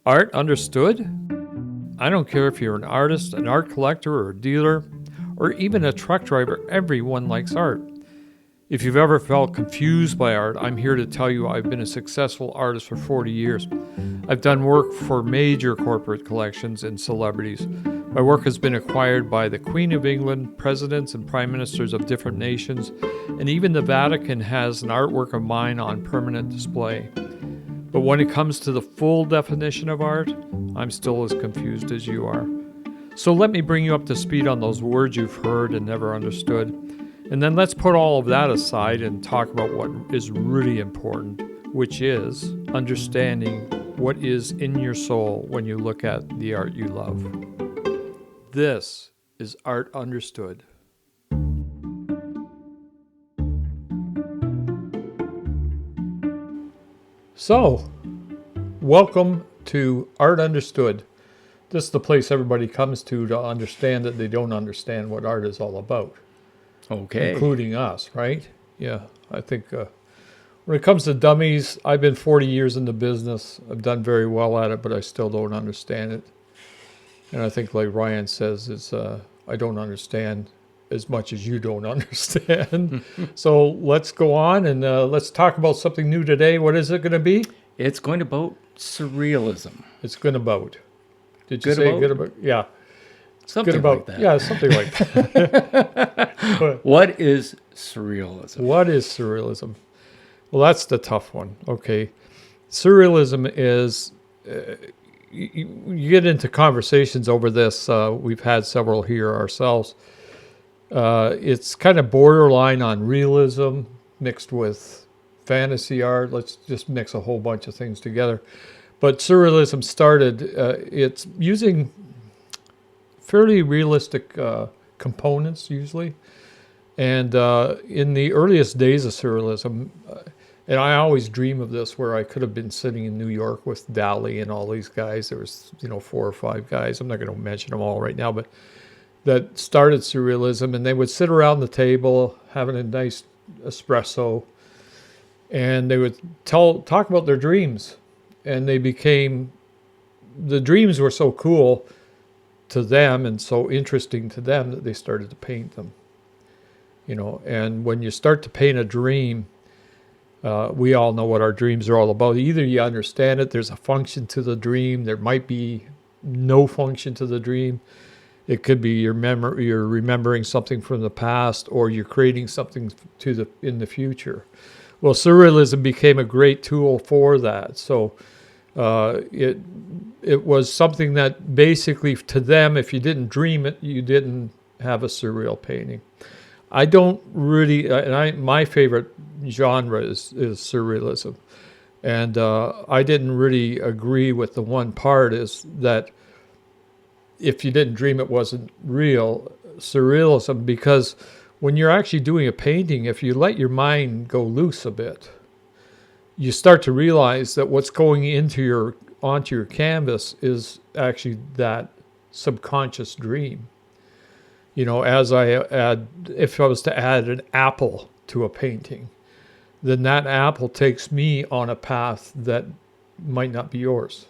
Art understood? I don't care if you're an artist, an art collector, or a dealer, or even a truck driver, everyone likes art. If you've ever felt confused by art, I'm here to tell you I've been a successful artist for 40 years. I've done work for major corporate collections and celebrities. My work has been acquired by the Queen of England, presidents and prime ministers of different nations, and even the Vatican has an artwork of mine on permanent display. But when it comes to the full definition of art, I'm still as confused as you are. So let me bring you up to speed on those words you've heard and never understood. And then let's put all of that aside and talk about what is really important, which is understanding what is in your soul when you look at the art you love. This is Art Understood. So, welcome to Art Understood. This is the place everybody comes to understand that they don't understand what art is all about. Okay. Including us, right? Yeah, I think when it comes to dummies, I've been 40 years in the business. I've done very well at it, but I still don't understand it. And I think, like Ryan says, it's I don't understand as much as you don't understand. So let's go on and let's talk about something new today. What is it going to be? It's going about surrealism. It's going about. Did you Good say about? good about? Yeah. Something Good about like that. Yeah, something like that. What is surrealism? What is surrealism? Well, that's the tough one. Okay. Surrealism is, you get into conversations over this. We've had several here ourselves. It's kind of borderline on realism mixed with fantasy art. Let's just mix a whole bunch of things together. But surrealism started, it's using fairly realistic components usually. And in the earliest days of surrealism, and I always dream of this, where I could have been sitting in New York with Dali and all these guys. There was, 4 or 5 guys. I'm not going to mention them all right now, but that started surrealism, and they would sit around the table having a nice espresso, and they would talk about their dreams, and the dreams were so cool to them and so interesting to them that they started to paint them. And when you start to paint a dream, we all know what our dreams are all about. Either you understand it, there's a function to the dream, there might be no function to the dream. It could be you're remembering something from the past, or you're creating something in the future. Well, surrealism became a great tool for that. So it was something that basically, to them, if you didn't dream it, you didn't have a surreal painting. I don't really, my favorite genre is surrealism. And I didn't really agree with the one part is that if you didn't dream it wasn't real surrealism, because when you're actually doing a painting, if you let your mind go loose a bit, you start to realize that what's going onto your canvas is actually that subconscious dream. If I was to add an apple to a painting, then that apple takes me on a path that might not be yours.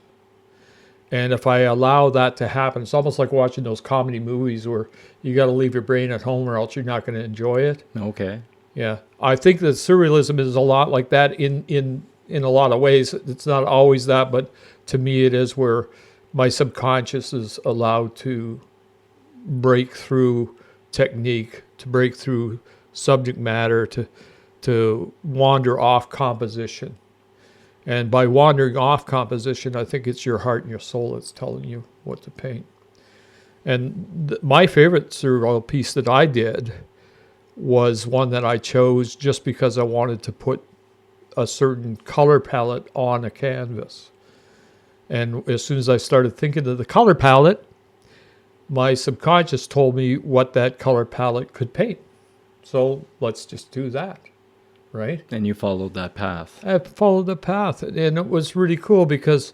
And if I allow that to happen, it's almost like watching those comedy movies where you got to leave your brain at home or else you're not going to enjoy it. Okay. Yeah. I think that surrealism is a lot like that in a lot of ways. It's not always that, but to me it is, where my subconscious is allowed to break through technique, to break through subject matter, to wander off composition. And by wandering off composition, I think it's your heart and your soul that's telling you what to paint. And my favorite surreal piece that I did was one that I chose just because I wanted to put a certain color palette on a canvas. And as soon as I started thinking of the color palette, my subconscious told me what that color palette could paint. So let's just do that. Right? And you followed that path. I followed the path, and it was really cool, because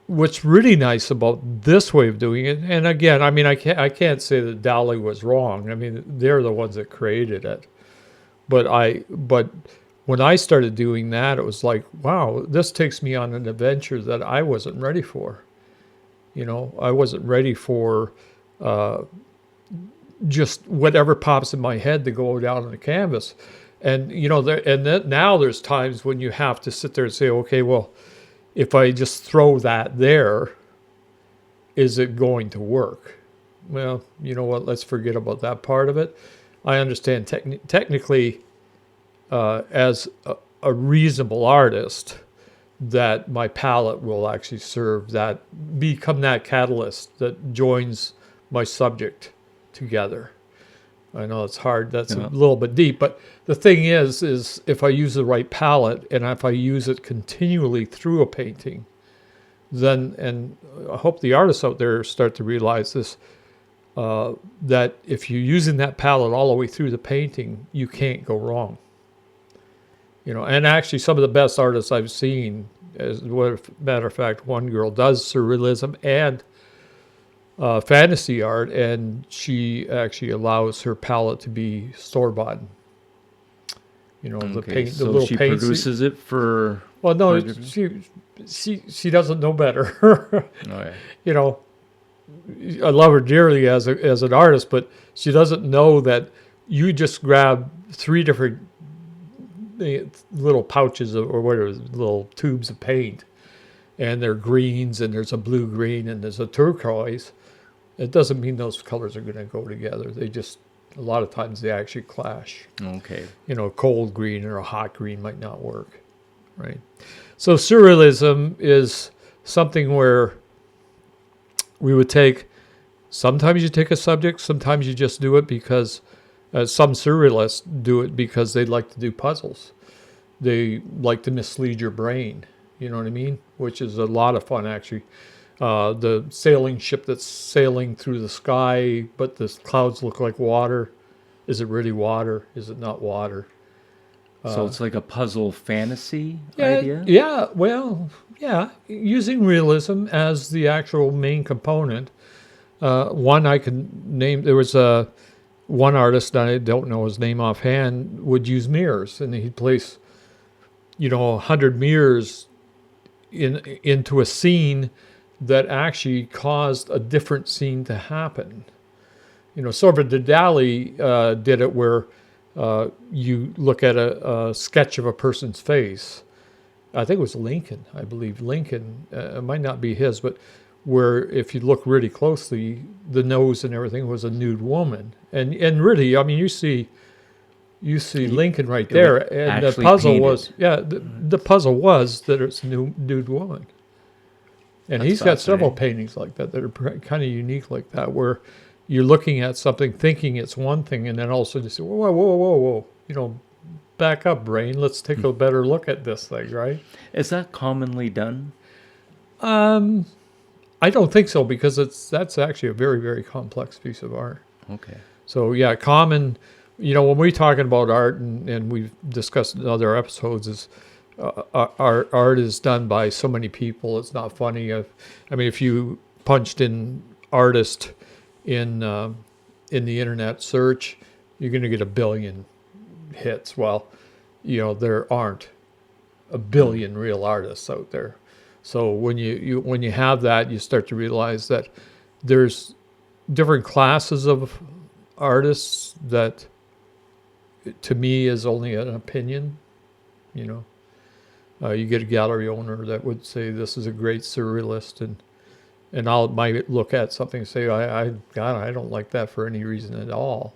what's really nice about this way of doing it, and again, I can't say that Dali was wrong. They're the ones that created it, but when I started doing that, it was like, wow, this takes me on an adventure that I wasn't ready for. I wasn't ready for just whatever pops in my head to go down on the canvas. And, now there's times when you have to sit there and say, okay, well, if I just throw that there, is it going to work? Well, you know what? Let's forget about that part of it. I understand technically, as a reasonable artist, that my palette will actually serve that, become that catalyst that joins my subject together. I know it's hard. That's a little bit deep, but the thing is if I use the right palette and if I use it continually through a painting, then, and I hope the artists out there start to realize this, that if you're using that palette all the way through the painting, you can't go wrong. And actually some of the best artists I've seen, as a matter of fact, one girl does surrealism and fantasy art, and she actually allows her palette to be store-bought. The paint, the so little she paints. produces it for. Well, no, for she doesn't know better. Okay. I love her dearly as an artist, but she doesn't know that you just grab 3 different little pouches or whatever, little tubes of paint, and they're greens, and there's a blue green, and there's a turquoise. It doesn't mean those colors are going to go together. They just, a lot of times they actually clash. Okay. A cold green or a hot green might not work, right? So surrealism is something where we would sometimes you take a subject, sometimes you just do it because some surrealists do it because they like to do puzzles. They like to mislead your brain, you know what I mean? Which is a lot of fun, actually. The sailing ship that's sailing through the sky, but the clouds look like water. Is it really water? Is it not water? So it's like a puzzle fantasy idea? Yeah, well, yeah. Using realism as the actual main component. One I can name, there was one artist, I don't know his name offhand, would use mirrors, and he'd place, 100 mirrors into a scene that actually caused a different scene to happen. Salvador Dali did it where you look at a sketch of a person's face. I think it was Lincoln, I believe. Lincoln, it might not be his, but where if you look really closely, the nose and everything was a nude woman. And really, I mean, you see Lincoln right there, and the puzzle was, the puzzle was that it's a nude woman. And he's got several paintings like that are kind of unique like that, where you're looking at something thinking it's one thing, and then all of a sudden you say, whoa, back up, brain. Let's take a better look at this thing, right? Is that commonly done? I don't think so, because that's actually a very, very complex piece of art. Okay. So yeah, common, when we're talking about art, and we've discussed in other episodes, is our art is done by so many people. It's not funny. I mean, if you punched in artist in the internet search, you're going to get 1 billion hits. Well, there aren't 1 billion real artists out there. So when you have that, you start to realize that there's different classes of artists that, to me, is only an opinion. You get a gallery owner that would say this is a great surrealist, and I might look at something and say, I don't like that for any reason at all.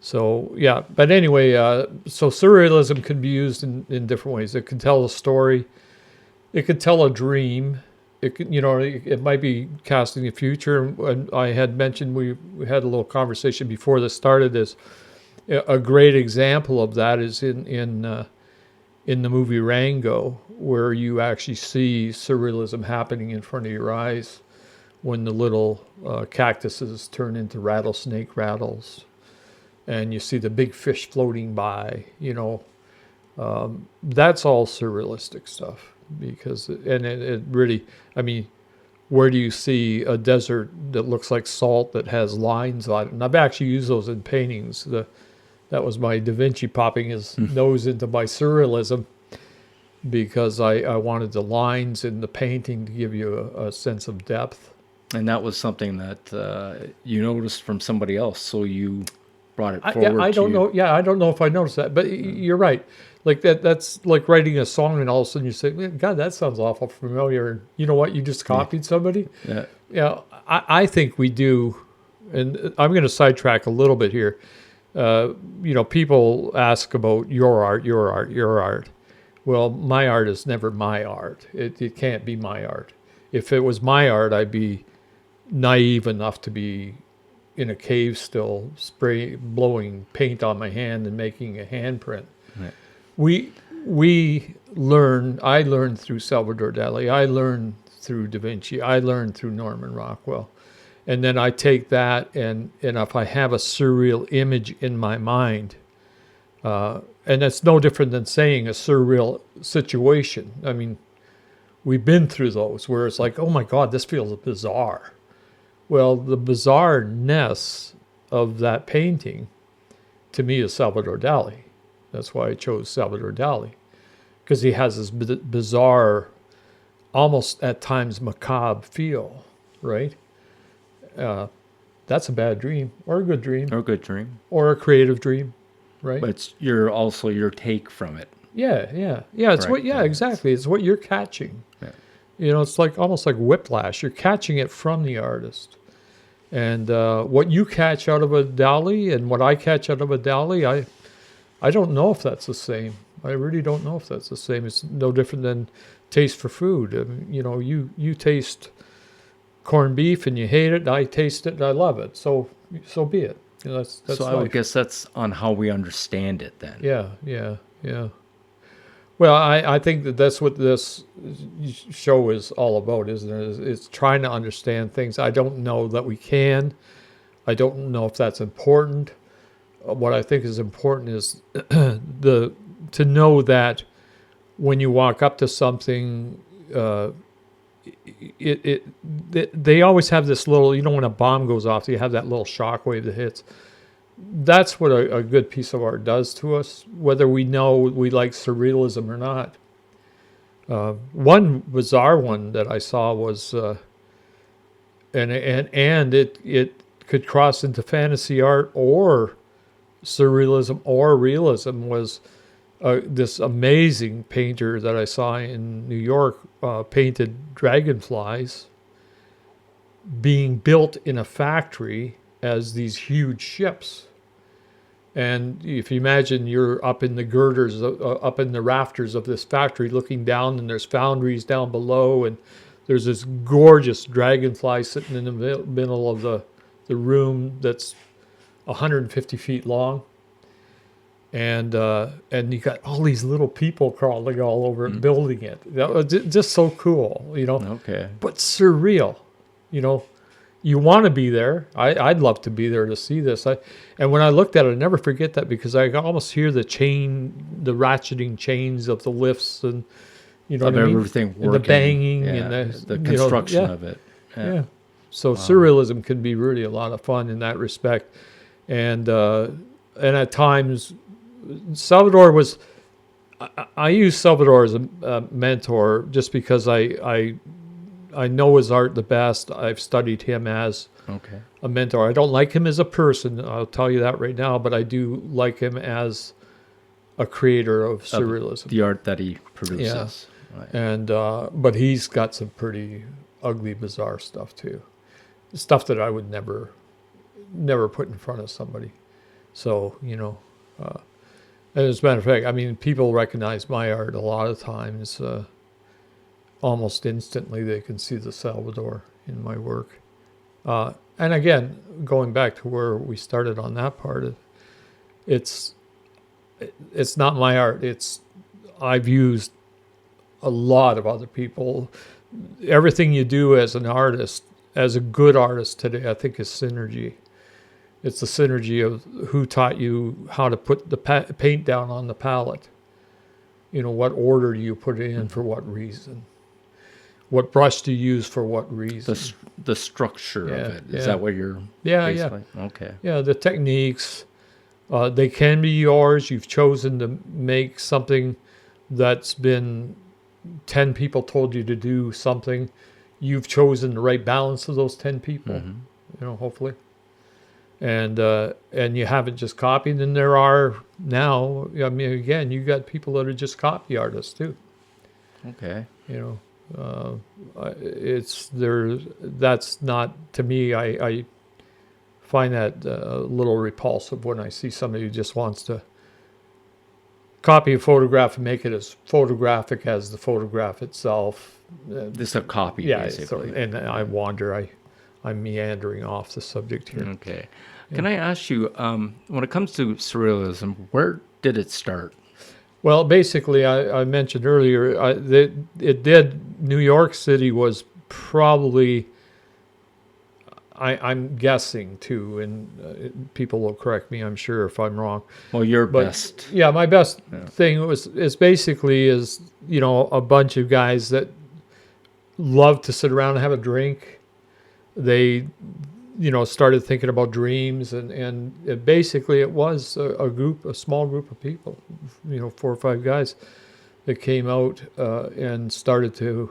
So yeah, but anyway, so surrealism can be used in different ways. It can tell a story. It could tell a dream. It could, it might be casting the future. And I had mentioned we had a little conversation before this started. Is a great example of that is in the movie Rango, where you actually see surrealism happening in front of your eyes when the little cactuses turn into rattlesnake rattles, and you see the big fish floating by. That's all surrealistic stuff. Because it really, I mean, where do you see a desert that looks like salt that has lines on it? And I've actually used those in paintings. That was my Da Vinci popping his nose into my surrealism, because I wanted the lines in the painting to give you a sense of depth. And that was something that you noticed from somebody else, so you brought it Yeah, forward. I don't to, know. Yeah, I don't know if I noticed that, but you're right. Like that's like writing a song, and all of a sudden you say, "Man, God, that sounds awful familiar." And you know what? You just copied somebody. Yeah. Yeah, I think we do, and I'm going to sidetrack a little bit here. People ask about your art, your art, your art. Well, my art is never my art. It can't be my art. If it was my art, I'd be naive enough to be in a cave still, blowing paint on my hand and making a handprint. Right. I learned through Salvador Dali. I learned through Da Vinci. I learned through Norman Rockwell. And then I take that, and if I have a surreal image in my mind, and it's no different than saying a surreal situation. I mean, we've been through those where it's like, oh my God, this feels bizarre. Well, the bizarreness of that painting, to me, is Salvador Dali. That's why I chose Salvador Dali, because he has this bizarre, almost at times macabre feel, right? That's a bad dream, or a good dream, Or a good dream. or a creative dream, right? But it's also your take from it. Yeah. It's Correct, what. Yeah, yeah. exactly. It's what you're catching. Yeah. It's like almost like whiplash. You're catching it from the artist, and what you catch out of a Dali and what I catch out of a Dali, I don't know if that's the same. I really don't know if that's the same. It's no different than taste for food. I mean, you taste corned beef and you hate it. I taste it and I love it. So be it. That's So I would guess that's on how we understand it then. Yeah. Well, I think that's what this show is all about, isn't it? It's trying to understand things. I don't know that we can. I don't know if that's important. What I think is important is to know that when you walk up to something, they always have this little, when a bomb goes off, you have that little shock wave that hits. That's what a good piece of art does to us, whether we know we like surrealism or not. One bizarre one that I saw was, and it could cross into fantasy art or surrealism or realism, was this amazing painter that I saw in New York painted dragonflies being built in a factory as these huge ships. And if you imagine you're up in the girders, up in the rafters of this factory looking down, and there's foundries down below, and there's this gorgeous dragonfly sitting in the middle of the room that's 150 feet long. And you got all these little people crawling all over it, building it. That was just so cool, Okay. but surreal. You want to be there. I'd love to be there to see this. And when I looked at it, I never forget that, because I almost hear the ratcheting chains of the lifts, and Of what I mean? everything working. And the banging, Yeah, and the construction of it. Yeah. So surrealism can be really a lot of fun in that respect. And at times, Salvador was, I use Salvador as a mentor just because I know his art the best. I've studied him as a mentor. I don't like him as a person, I'll tell you that right now, but I do like him as a creator of surrealism. The art that he produces. Yeah. Right. And but he's got some pretty ugly, bizarre stuff too. Stuff that I would never put in front of somebody. So, and as a matter of fact, I mean, people recognize my art a lot of times. Almost instantly, they can see the Salvador in my work. And again, going back to where we started on that part, it's not my art. I've used a lot of other people. Everything you do as an artist, as a good artist today, I think is synergy. It's the synergy of who taught you how to put the paint down on the palette. What order do you put it in for what reason? What brush do you use for what reason? The structure of it. Is yeah. that what you're Yeah. basically? Okay. Yeah, the techniques, They can be yours. You've chosen to make something that's been 10 people told you to do something. You've chosen the right balance of those 10 people, hopefully. And you haven't just copied. And there are now, I mean, again, you got people that are just copy artists too. Okay. It's there. That's not, to me, I find that a little repulsive when I see somebody who just wants to copy a photograph and make it as photographic as the photograph itself. This is a copy, Yeah, basically. and I wander. I'm meandering off the subject here. Okay. Can I ask you, when it comes to surrealism, where did it start? Well, basically, I mentioned earlier, it did. New York City was probably, I'm guessing too, and people will correct me, I'm sure, if I'm wrong. Well, your But best. yeah, my best thing is basically a bunch of guys that love to sit around and have a drink. They started thinking about dreams, and basically it was a small group of people, 4 or 5 guys that came out and started to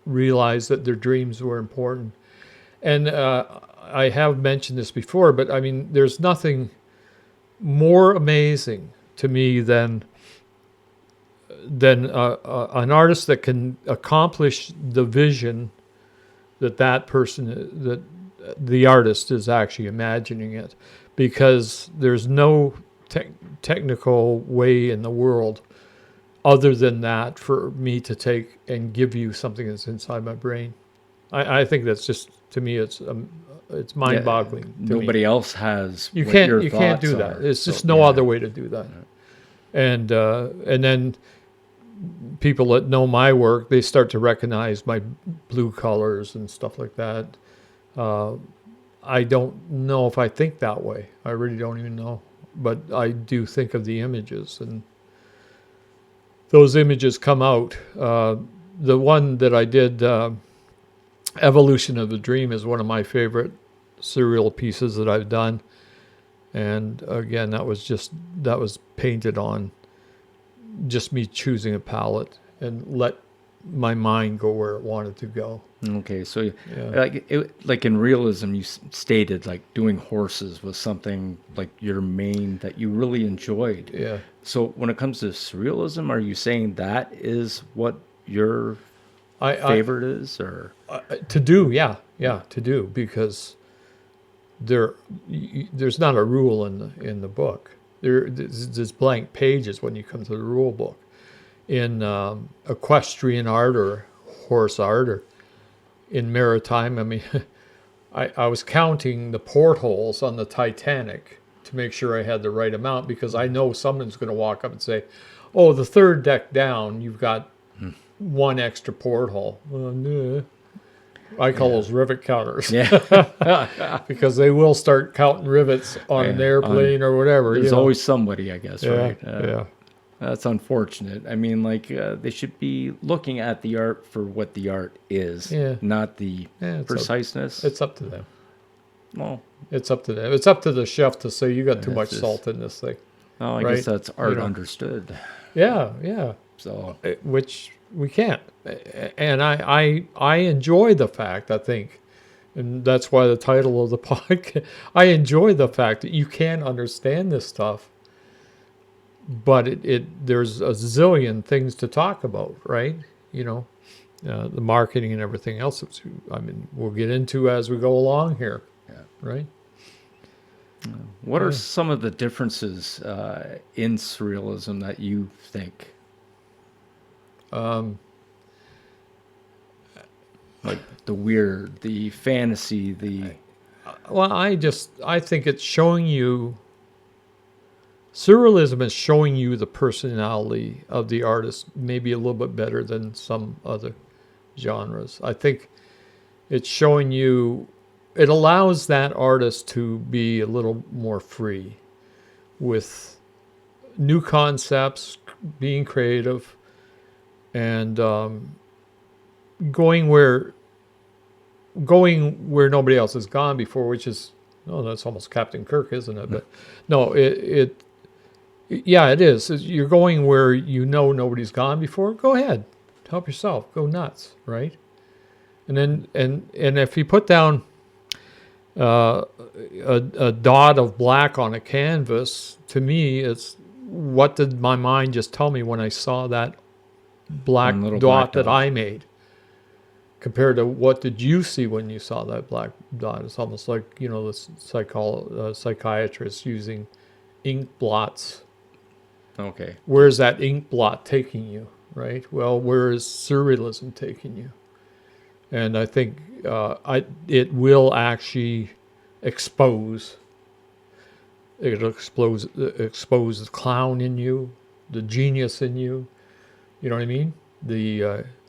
realize that their dreams were important. And I have mentioned this before, but I mean, there's nothing more amazing to me than an artist that can accomplish the vision that person, that the artist is actually imagining it, because there's no technical way in the world other than that for me to take and give you something that's inside my brain. I think that's just, to me, it's mind-boggling. to me. Nobody else has. You what can't your you can't thoughts do that. are. There's So, just no yeah. other way to do that. And then people that know my work, they start to recognize my blue colors and stuff like that. I don't know if I think that way. I really don't even know. But I do think of the images, and those images come out. The one that I did, Evolution of the Dream, is one of my favorite surreal pieces that I've done. And again, that was painted on just me choosing a palette and let my mind go where it wanted to go. Okay, so Yeah. like in realism, you stated like doing horses was something like your main that you really enjoyed. Yeah. So when it comes to surrealism, are you saying that is what your I favorite is, or to do, to do, because there's not a rule in the book. There's blank pages when you come to the rule book. In equestrian art or horse art or in maritime, I mean, I was counting the portholes on the Titanic to make sure I had the right amount, because I know someone's going to walk up and say, "Oh, the third deck down, you've got one extra porthole." Well, no. I call those rivet counters. yeah, Because they will start counting rivets on an Yeah, airplane or whatever. there's always somebody, I guess, yeah, right? yeah. That's unfortunate. I mean, like they should be looking at the art for what the art is, Yeah. not the Yeah, preciseness. It's up to them. Well, It's up to them. It's up to the chef to say, you got too It's much just- salt in this thing. I Right? guess that's art know. understood. Yeah, yeah. So Which we can't. And I enjoy the fact, I think, and that's why the title of the podcast, I enjoy the fact that you can understand this stuff, but there's a zillion things to talk about, right? The marketing and everything else. I mean, we'll get into as we go along here, Yeah. right? what are some of the differences in surrealism that you think? Like the weird, the fantasy, the Well, I think it's showing you, surrealism is showing you the personality of the artist maybe a little bit better than some other genres. I think it's showing you, it allows that artist to be a little more free with new concepts, being creative, and going where nobody else has gone before, which is Oh, that's almost Captain Kirk, isn't it? But no, yeah, it is. You're going where you know nobody's gone before. Go ahead, help yourself. Go nuts, right? And then and if you put down a dot of black on a canvas, to me, it's what did my mind just tell me when I saw that black One little dot black that dot. I made, compared to what did you see when you saw that black dot? It's almost like, you know, the psychiatrist using ink blots. Okay. Where's that ink blot taking you, right? Well, where is surrealism taking you? And I think it will actually expose. It'll expose the clown in you, the genius in you. You know what I mean?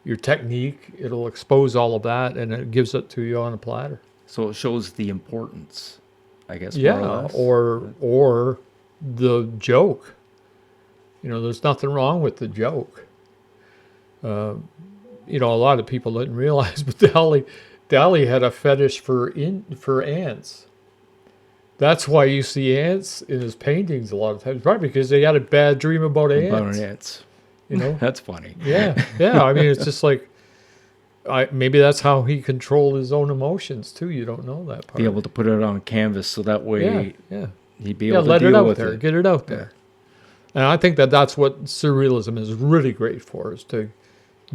Your technique. It'll expose all of that, and it gives it to you on a platter. So it shows the importance, I guess. More Yeah, or less. or the joke. You know, there's nothing wrong with the joke. You know, a lot of people didn't realize, but Dali had a fetish for ants. That's why you see ants in his paintings a lot of times, probably because they had a bad dream about ants. Ants. You know, That's funny. yeah. I mean, it's just like, maybe that's how he controlled his own emotions too. You don't know that part. Be able to put it on canvas so that way yeah. he'd be able to Let deal it out with there, it. get it out there. And I think that's what surrealism is really great for, is to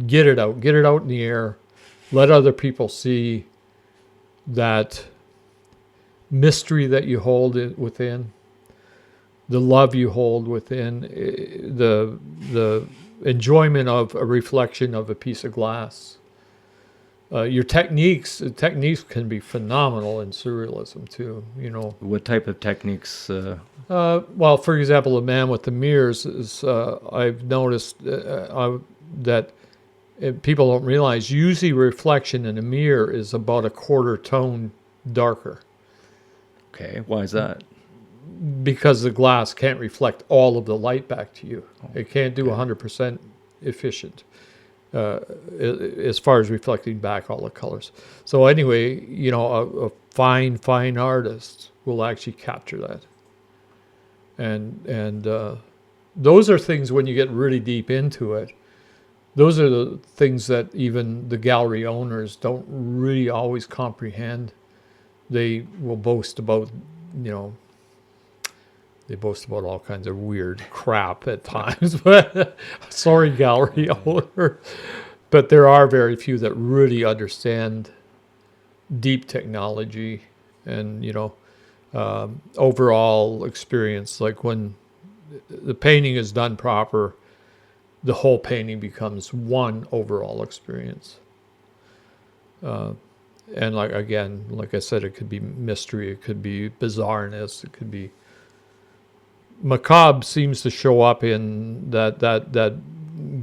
get it out in the air, let other people see that mystery that you hold within, the love you hold within, the enjoyment of a reflection of a piece of glass. Your techniques can be phenomenal in surrealism too. You know, What type of techniques? well, for example, the man with the mirrors is. I've noticed that people don't realize usually reflection in a mirror is about a quarter tone darker, Okay, why is that? because the glass can't reflect all of the light back to you. It can't do 100% efficient as far as reflecting back all the colors. So anyway, you know, a fine artist will actually capture that. And those are things, when you get really deep into it, those are the things that even the gallery owners don't really always comprehend. They will boast about, you know, they boast about all kinds of weird crap at times. But sorry, gallery owner. But there are very few that really understand deep technology and, you know, overall experience. Like when the painting is done proper, the whole painting becomes one overall experience. And like I said, it could be mystery, it could be bizarreness, it could be macabre. Seems to show up in that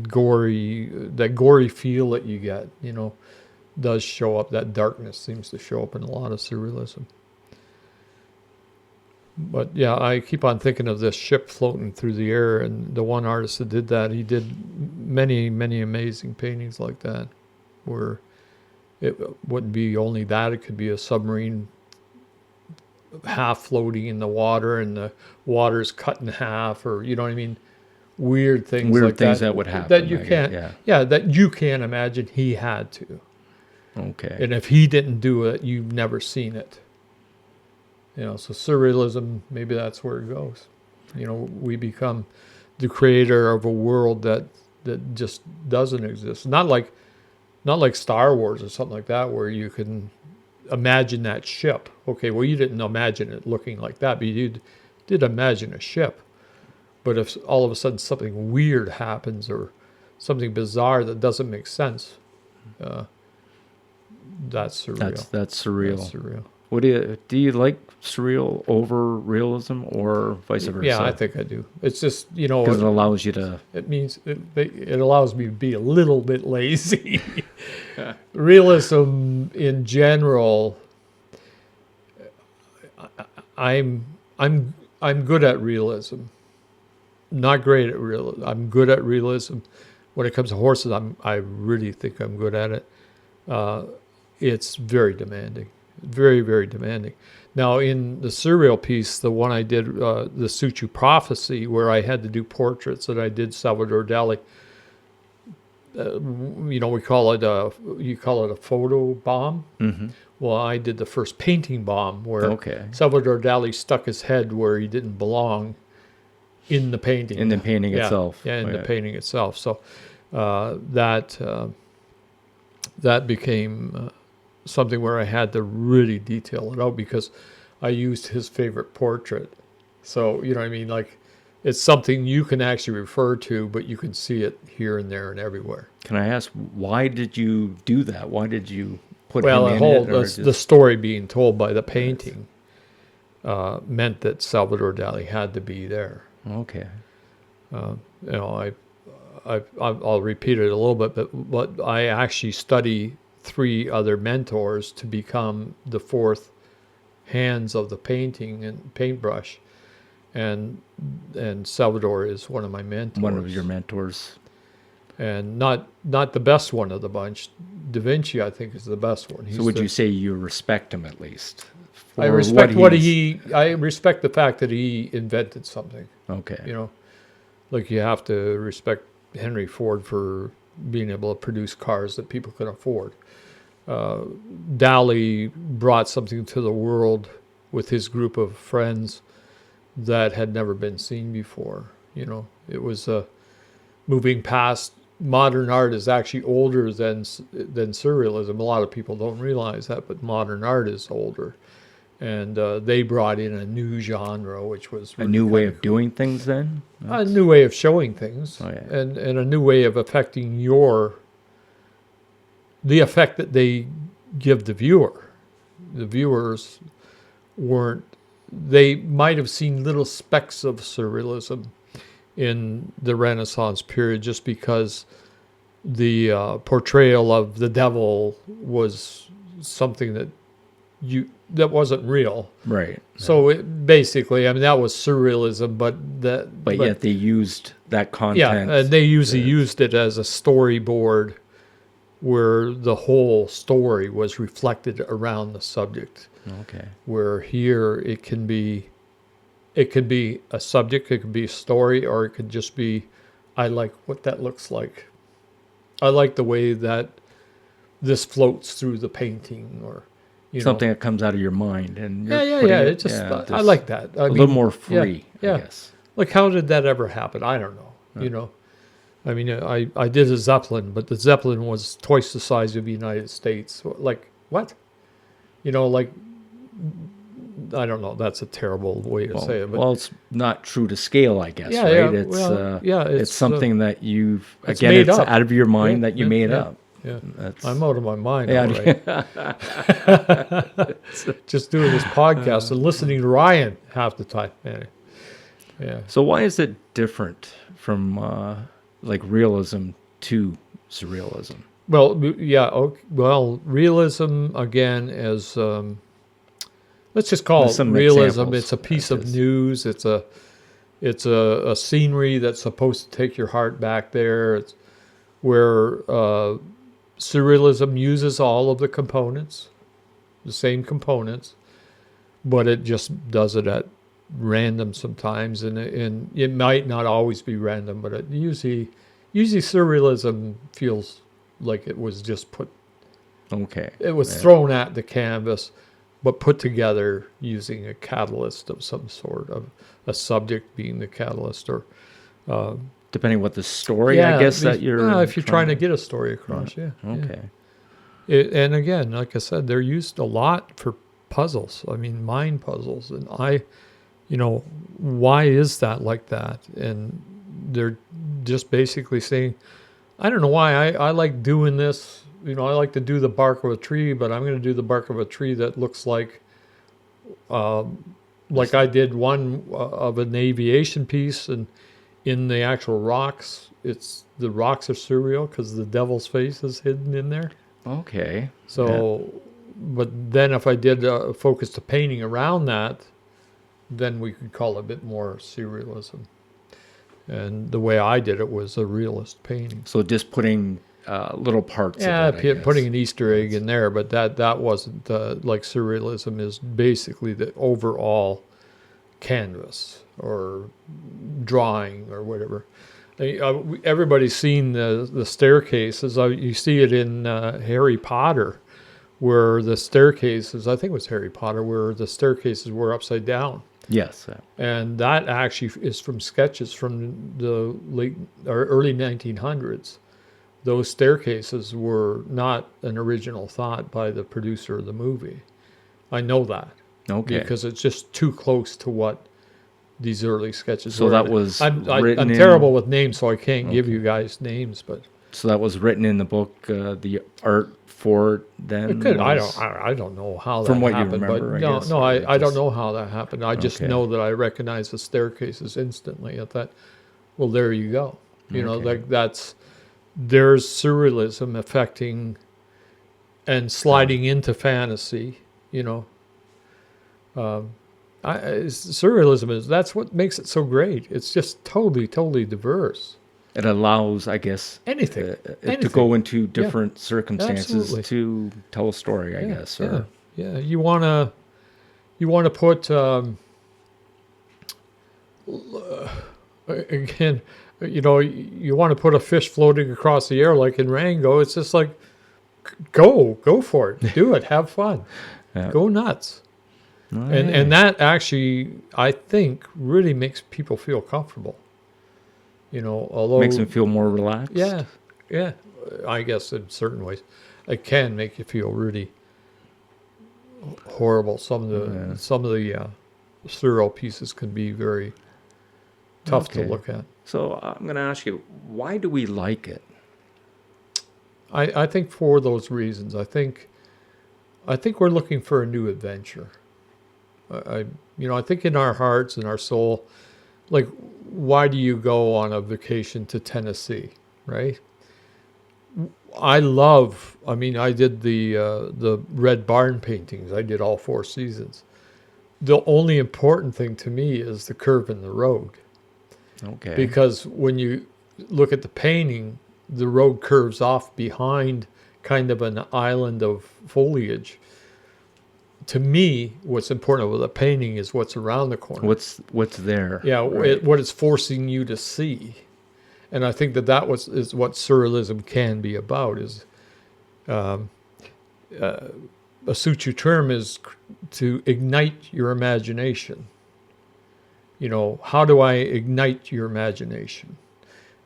gory feel that you get. You know, does show up. That darkness seems to show up in a lot of surrealism. But yeah, I keep on thinking of this ship floating through the air, and the one artist that did that, he did many amazing paintings like that, where it wouldn't be only that, it could be a submarine half floating in the water and the water's cut in half, or you know what I mean, weird things like that would happen that you I can't guess, that you can't imagine he had to. Okay. And if he didn't do it, you've never seen it. You know, so surrealism, maybe that's where it goes. You know, we become the creator of a world that just doesn't exist. Not like Star Wars or something like that, where you can imagine that ship. Okay, well, you didn't imagine it looking like that, but you did imagine a ship. But if all of a sudden something weird happens or something bizarre that doesn't make sense, that's surreal. That's surreal. That's surreal. What do you like surreal over realism, or vice versa? Yeah, I think I do. It's just, you know, because it allows you to. it means it allows me to be a little bit lazy. Realism in general, I'm good at realism. Not great at realism. I'm good at realism. When it comes to horses, I really think I'm good at it. It's very demanding. very, very demanding. Now, in the surreal piece, the one I did, the Suchiu Prophecy, where I had to do portraits, and I did Salvador Dali. We call it you call it a photo bomb. Mm-hmm. Well, I did the first painting bomb, where Okay. Salvador Dali stuck his head where he didn't belong in the painting. In the painting itself. Yeah, in the painting itself. So that became something where I had to really detail it out, because I used his favorite portrait. So, you know what I mean? Like, it's something you can actually refer to, but you can see it here and there and everywhere. Can I ask, why did you do that? Why did you put Well, him the in whole it? Or the story being told by the painting meant that Salvador Dali had to be there. Okay. I'll repeat it a little bit, but I actually study 3 other mentors to become the 4th hands of the painting and paintbrush, and Salvador is one of my mentors. One of your mentors. And not the best one of the bunch. Da Vinci, I think, is the best one. So would you say you respect him at least? I respect I respect the fact that he invented something. Okay. You know, like you have to respect Henry Ford for being able to produce cars that people can afford. Dali brought something to the world with his group of friends that had never been seen before. You know, it was moving past. Modern art is actually older than surrealism. A lot of people don't realize that, but modern art is older. And they brought in a new genre, which was really a new way of doing things then? A new way of showing things. Oh, yeah. And a new way of affecting the effect that they give the viewer. The viewers they might have seen little specks of surrealism in the Renaissance period, just because the portrayal of the devil was something that wasn't real. Right. So basically, I mean, that was surrealism, but yet they used that content. Yeah, and they usually used it as a storyboard where the whole story was reflected around the subject. Okay. Where here it could be a subject, it could be a story, or it could just be, I like what that looks like. I like the way that this floats through the painting, or something that comes out of your mind, and I like that. I mean, little more free. Yeah. I guess. Like, how did that ever happen? I don't know. You know, I mean, I did a Zeppelin, but the Zeppelin was twice the size of the United States. Like, what? You know, like, I don't know. That's a terrible way to say it. But it's not true to scale, I guess, yeah, right? Yeah, it's something that you've, it's again, made it's up. out of your mind that you made up. Yeah, That's, I'm out of my mind. Yeah. All right. Just doing this podcast and listening to Ryan half the time. Yeah. So why is it different from like realism to surrealism? Well, yeah. Okay, well, realism again is let's just call it realism. Examples, It's a piece of news. It's a scenery that's supposed to take your heart back there. It's where surrealism uses all of the components, the same components, but it just does it at random sometimes, and it might not always be random, but usually surrealism feels like it was just put. Okay. It was thrown at the canvas, but put together using a catalyst of some sort, of a subject being the catalyst, or depending what the story, I guess, that you're... if you're trying to get a story across, Okay. And again, like I said, they're used a lot for puzzles. I mean, mind puzzles. And why is that like that? And they're just basically saying, I don't know why I like doing this. I like to do the bark of a tree, but I'm going to do the bark of a tree that looks like I did one of an aviation piece, and in the actual rocks, the rocks are surreal because the devil's face is hidden in there. Okay. So, but then if I did a focus to painting around that, then we could call it a bit more surrealism. And the way I did it was a realist painting. So just putting little parts Yeah, of it, I putting guess. an Easter egg in there, but that wasn't like surrealism is basically the overall canvas or drawing or whatever. Everybody's seen the staircases. You see it in Harry Potter, where the staircases. I think it was Harry Potter, where the staircases were upside down, Yes. and that actually is from sketches from the late or early 1900s. Those staircases were not an original thought by the producer of the movie. I know that Okay. because it's just too close to what these early sketches So were. that And was I'm written terrible in. with names, so I can't give Okay. you guys names, but So that was written in the book. The art for it it then could. was, I don't know how from that what you happened, but remember, I no, guess, no, or I don't just know how that happened. I just okay. know that I recognize the staircases instantly. I thought, well, there you go. You know, Okay. like there's surrealism affecting and sliding into fantasy. You know, surrealism is that's what makes it so great. It's just totally, totally diverse. It allows, I guess, Anything, it to anything. go into Yeah, different circumstances absolutely. to tell a story, I Yeah, guess, yeah, or yeah. You wanna put again. You know, you want to put a fish floating across the air like in Rango. It's just like go for it, do it, have fun, yeah. go nuts. And Aye. that actually, I think, really makes people feel comfortable. You know, Makes them although, feel more relaxed. yeah, yeah, I guess in certain ways, it can make you feel really horrible. Yeah. Some of the surreal pieces can be very tough to Okay. look at. So I'm going to ask you, why do we like it? I think for those reasons, I think we're looking for a new adventure. I I think in our hearts and our soul, like, why do you go on a vacation to Tennessee, right? I mean, I did the Red Barn paintings. I did all four seasons. The only important thing to me is the curve in the road, Okay. because when you look at the painting, the road curves off behind kind of an island of foliage. To me, what's important with a painting is what's around the corner. What's there? Yeah, Right. what it's forcing you to see. And I think is what surrealism can be about. Is a Suchiu term is to ignite your imagination. You know, how do I ignite your imagination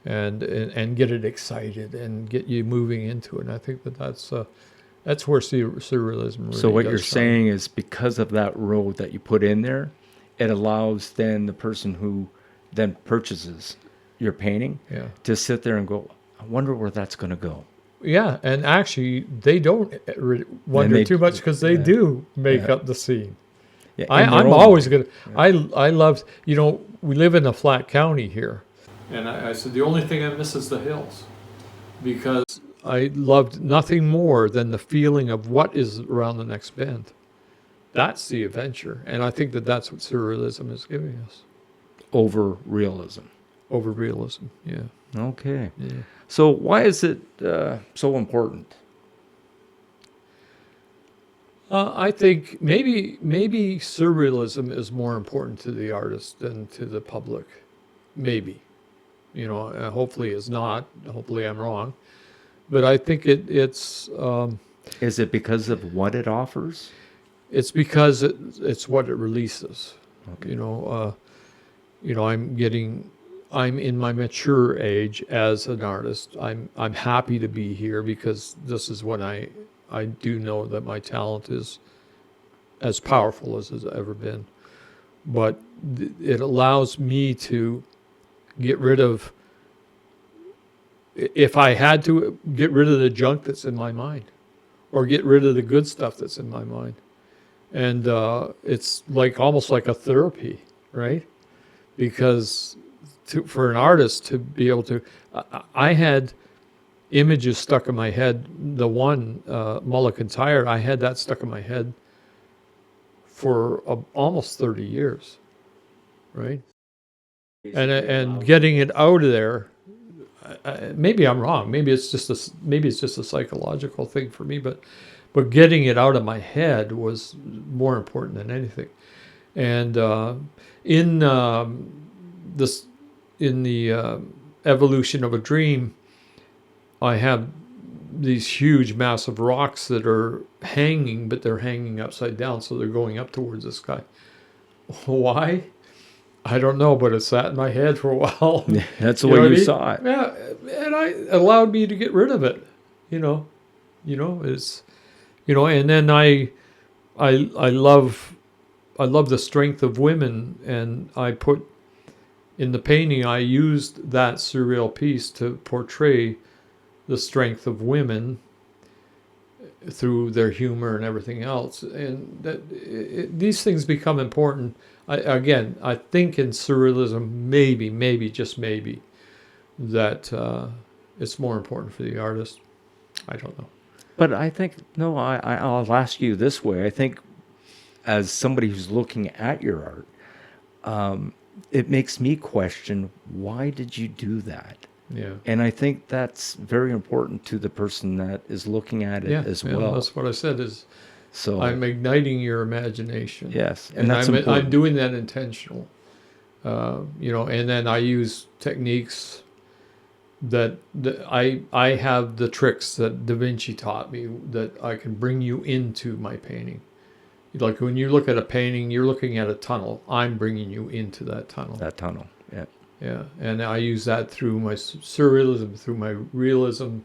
and get it excited and get you moving into it? And I think that's where surrealism So really what you're does shine. saying is because of that road that you put in there, it allows then the person who then purchases your painting Yeah. to sit there and go, I wonder where that's going to go. Yeah, and actually, they don't And wonder they, too much because they yeah, do make yeah, up the scene. yeah, in their I'm own always way. gonna. I love. You know, we live in a flat county here, and I said the only thing I miss is the hills, because I loved nothing more than the feeling of what is around the next bend. That's the adventure, and I think that's what surrealism is giving us Over realism. over realism. Yeah, Okay. yeah. So why is it so important? I think maybe surrealism is more important to the artist than to the public. Maybe, hopefully it's not. Hopefully I'm wrong, but I think Is it because of what it offers? it's because it's what it releases. Okay. I'm in my mature age as an artist. I'm happy to be here because this is when I do know that my talent is as powerful as it's ever been. But it allows me to get rid of, if I had to, get rid of the junk that's in my mind or get rid of the good stuff that's in my mind. And it's like almost like a therapy, right? Because for an artist to be able to, I had images stuck in my head. The one, Mulligan Tire, I had that stuck in my head for almost 30 years, right? And getting it out of there, maybe I'm wrong. Maybe it's just a psychological thing for me. But getting it out of my head was more important than anything. And in this in the evolution of a dream, I have these huge, massive rocks that are hanging, but they're hanging upside down, so they're going up towards the sky. Why? I don't know, but it sat in my head for a while. That's the You know way what I you mean? saw it. Yeah, and it allowed me to get rid of it. You know, it's and then I love the strength of women, and I put in the painting. I used that surreal piece to portray the strength of women through their humor and everything else, and these things become important. I think in surrealism, maybe just maybe, that it's more important for the artist. I don't know. But I think, no, I'll ask you this way. I think as somebody who's looking at your art, it makes me question, why did you do that? Yeah. And I think that's very important to the person that is looking at it as well. That's what I said. Is So I'm igniting your imagination. yes, and that's I'm important. doing that intentional. And then I use techniques that I have the tricks that Da Vinci taught me that I can bring you into my painting. Like when you look at a painting, you're looking at a tunnel. I'm bringing you into that tunnel. That tunnel, yeah. Yeah, and I use that through my surrealism, through my realism.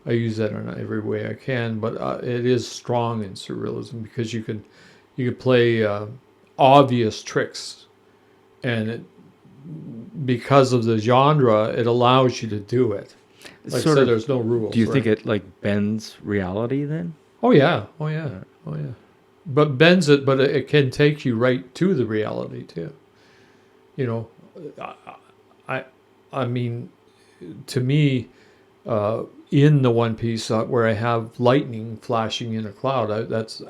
I use that in every way I can, but it is strong in surrealism because you can play obvious tricks, and because of the genre, it allows you to do it. Like I said, there's no rules. Do you right? think it like bends reality then? Oh yeah, oh yeah, oh yeah. But bends it, but it can take you right to the reality too. You know, I mean, to me, in the one piece where I have lightning flashing in a cloud,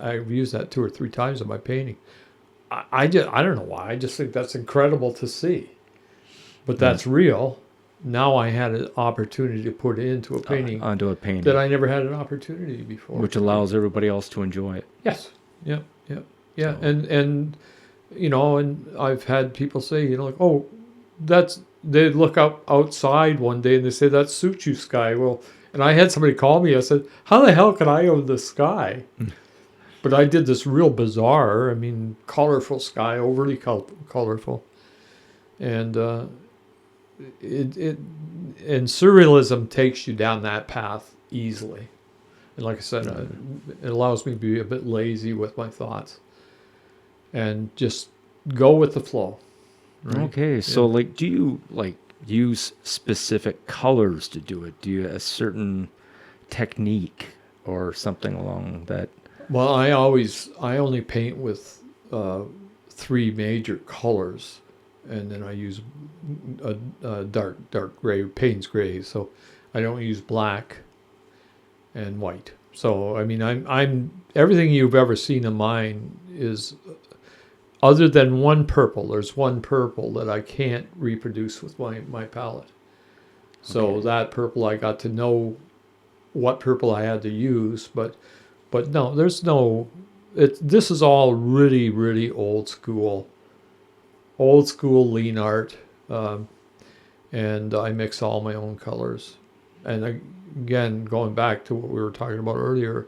I've used that 2 or 3 times in my painting. I don't know why. I just think that's incredible to see. But that's real. Now I had an opportunity to put it into a painting Onto a painting. that I never had an opportunity before. Which allows everybody else to enjoy it. Yes. Yeah. Yeah. Yeah. So- And and I've had people say, like, oh, they look up outside one day and they say that's Suchiu sky. Well, and I had somebody call me. I said, how the hell can I own the sky? But I did this real bizarre, colorful sky, overly colorful, and and surrealism takes you down that path easily. And like I said, it allows me to be a bit lazy with my thoughts and just go with the flow. Right? Okay, so like, do you like use specific colors to do it? Do you a certain technique or something along that? Well, I only paint with 3 major colors, and then I use a dark gray, Payne's gray. So I don't use black and white. So I'm everything you've ever seen of mine is, other than one purple. There's one purple that I can't reproduce with my palette. So that purple, I got to know what purple I had to use, but no, there's no. This is all really, really old school lean art, and I mix all my own colors. And again, going back to what we were talking about earlier,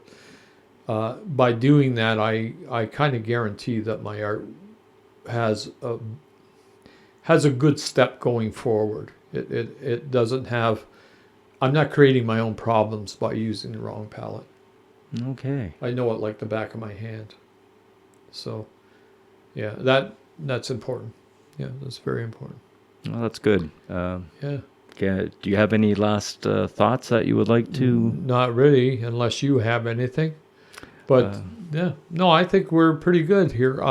by doing that, I kind of guarantee that my art has a good step going forward. It doesn't have. I'm not creating my own problems by using the wrong palette. Okay. I know it like the back of my hand. So, yeah, that's important. Yeah, that's very important. Well, that's good. Yeah. Okay, do you have any last thoughts that you would like to? Not really, unless you have anything. But yeah, no, I think we're pretty good here.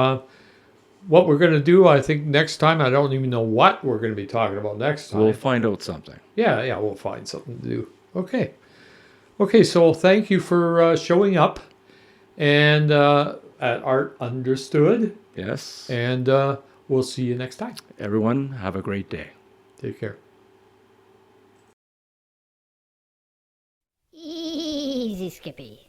What we're going to do, I think next time, I don't even know what we're going to be talking about next time. We'll find out something. Yeah, we'll find something to do. Okay, so thank you for showing up and at Art Understood. Yes. And we'll see you next time. Everyone, have a great day. Take care. Skippy.